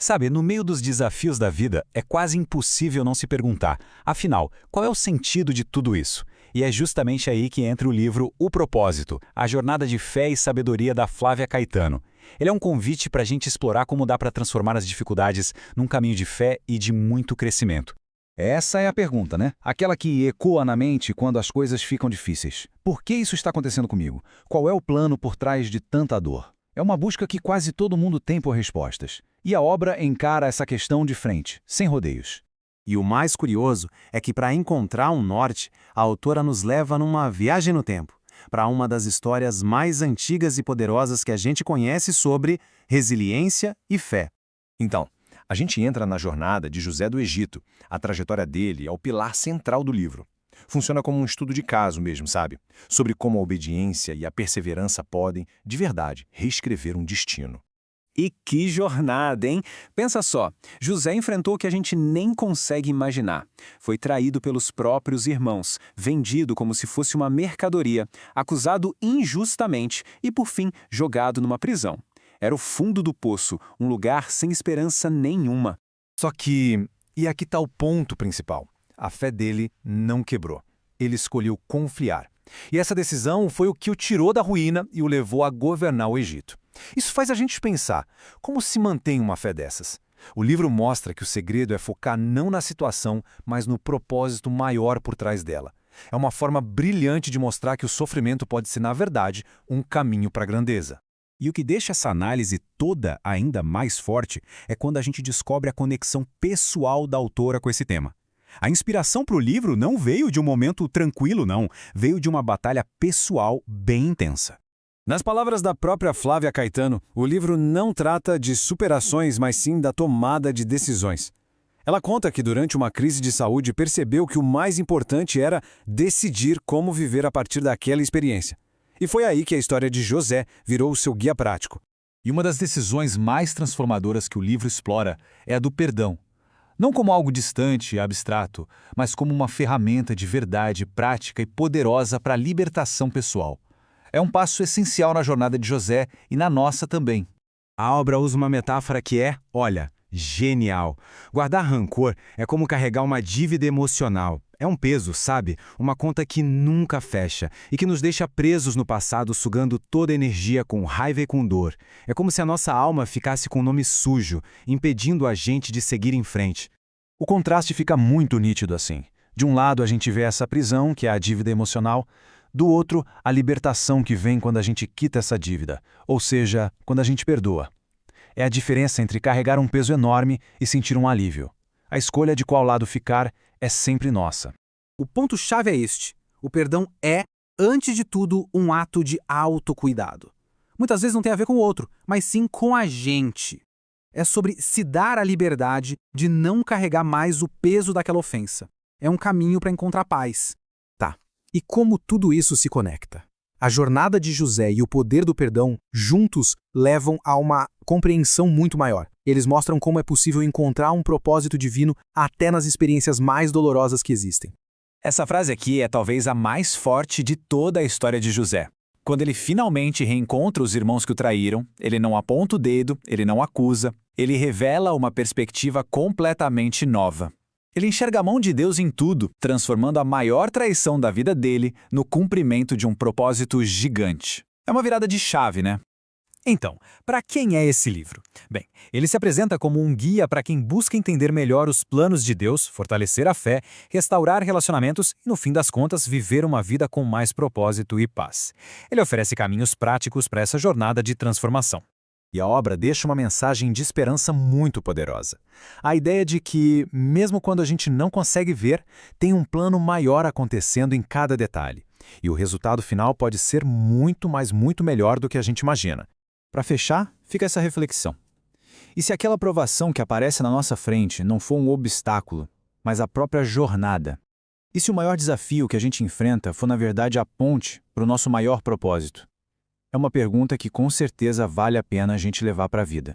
Sabe, no meio dos desafios da vida, é quase impossível não se perguntar, afinal, qual é o sentido de tudo isso? E é justamente aí que entra o livro O Propósito, a jornada de fé e sabedoria da Flávia Caetano. Ele é um convite para a gente explorar como dá para transformar as dificuldades num caminho de fé e de muito crescimento. Essa é a pergunta, né? Aquela que ecoa na mente quando as coisas ficam difíceis. Por que isso está acontecendo comigo? Qual é o plano por trás de tanta dor? É uma busca que quase todo mundo tem por respostas. E a obra encara essa questão de frente, sem rodeios. E o mais curioso é que, para encontrar um norte, a autora nos leva numa viagem no tempo, para uma das histórias mais antigas e poderosas que a gente conhece sobre resiliência e fé. Então, a gente entra na jornada de José do Egito. A trajetória dele é o pilar central do livro. Funciona como um estudo de caso mesmo, sabe? Sobre como a obediência e a perseverança podem, de verdade, reescrever um destino. E que jornada, hein? Pensa só, José enfrentou o que a gente nem consegue imaginar. Foi traído pelos próprios irmãos, vendido como se fosse uma mercadoria, acusado injustamente e, por fim, jogado numa prisão. Era o fundo do poço, um lugar sem esperança nenhuma. Só que, e aqui está o ponto principal, a fé dele não quebrou. Ele escolheu confiar. E essa decisão foi o que o tirou da ruína e o levou a governar o Egito. Isso faz a gente pensar, como se mantém uma fé dessas? O livro mostra que o segredo é focar não na situação, mas no propósito maior por trás dela. É uma forma brilhante de mostrar que o sofrimento pode ser, na verdade, um caminho para a grandeza. E o que deixa essa análise toda ainda mais forte é quando a gente descobre a conexão pessoal da autora com esse tema. A inspiração para o livro não veio de um momento tranquilo, não. Veio de uma batalha pessoal bem intensa. Nas palavras da própria Flávia Caetano, o livro não trata de superações, mas sim da tomada de decisões. Ela conta que durante uma crise de saúde percebeu que o mais importante era decidir como viver a partir daquela experiência. E foi aí que a história de José virou o seu guia prático. E uma das decisões mais transformadoras que o livro explora é a do perdão. Não como algo distante e abstrato, mas como uma ferramenta de verdade prática e poderosa para a libertação pessoal. É um passo essencial na jornada de José e na nossa também. A obra usa uma metáfora que é, olha, genial. Guardar rancor é como carregar uma dívida emocional. É um peso, sabe? Uma conta que nunca fecha e que nos deixa presos no passado, sugando toda a energia com raiva e com dor. É como se a nossa alma ficasse com o nome sujo, impedindo a gente de seguir em frente. O contraste fica muito nítido assim. De um lado a gente vê essa prisão, que é a dívida emocional, do outro, a libertação que vem quando a gente quita essa dívida, ou seja, quando a gente perdoa. É a diferença entre carregar um peso enorme e sentir um alívio. A escolha de qual lado ficar é sempre nossa. O ponto-chave é este. O perdão é, antes de tudo, um ato de autocuidado. Muitas vezes não tem a ver com o outro, mas sim com a gente. É sobre se dar a liberdade de não carregar mais o peso daquela ofensa. É um caminho para encontrar paz. Tá. E como tudo isso se conecta? A jornada de José e o poder do perdão, juntos, levam a uma compreensão muito maior. Eles mostram como é possível encontrar um propósito divino até nas experiências mais dolorosas que existem. Essa frase aqui é talvez a mais forte de toda a história de José. Quando ele finalmente reencontra os irmãos que o traíram, ele não aponta o dedo, ele não acusa, ele revela uma perspectiva completamente nova. Ele enxerga a mão de Deus em tudo, transformando a maior traição da vida dele no cumprimento de um propósito gigante. É uma virada de chave, né? Então, para quem é esse livro? Bem, ele se apresenta como um guia para quem busca entender melhor os planos de Deus, fortalecer a fé, restaurar relacionamentos e, no fim das contas, viver uma vida com mais propósito e paz. Ele oferece caminhos práticos para essa jornada de transformação. E a obra deixa uma mensagem de esperança muito poderosa. A ideia de que, mesmo quando a gente não consegue ver, tem um plano maior acontecendo em cada detalhe. E o resultado final pode ser muito, mas muito melhor do que a gente imagina. Para fechar, fica essa reflexão. E se aquela provação que aparece na nossa frente não for um obstáculo, mas a própria jornada? E se o maior desafio que a gente enfrenta for, na verdade, a ponte para o nosso maior propósito? É uma pergunta que com certeza vale a pena a gente levar para a vida.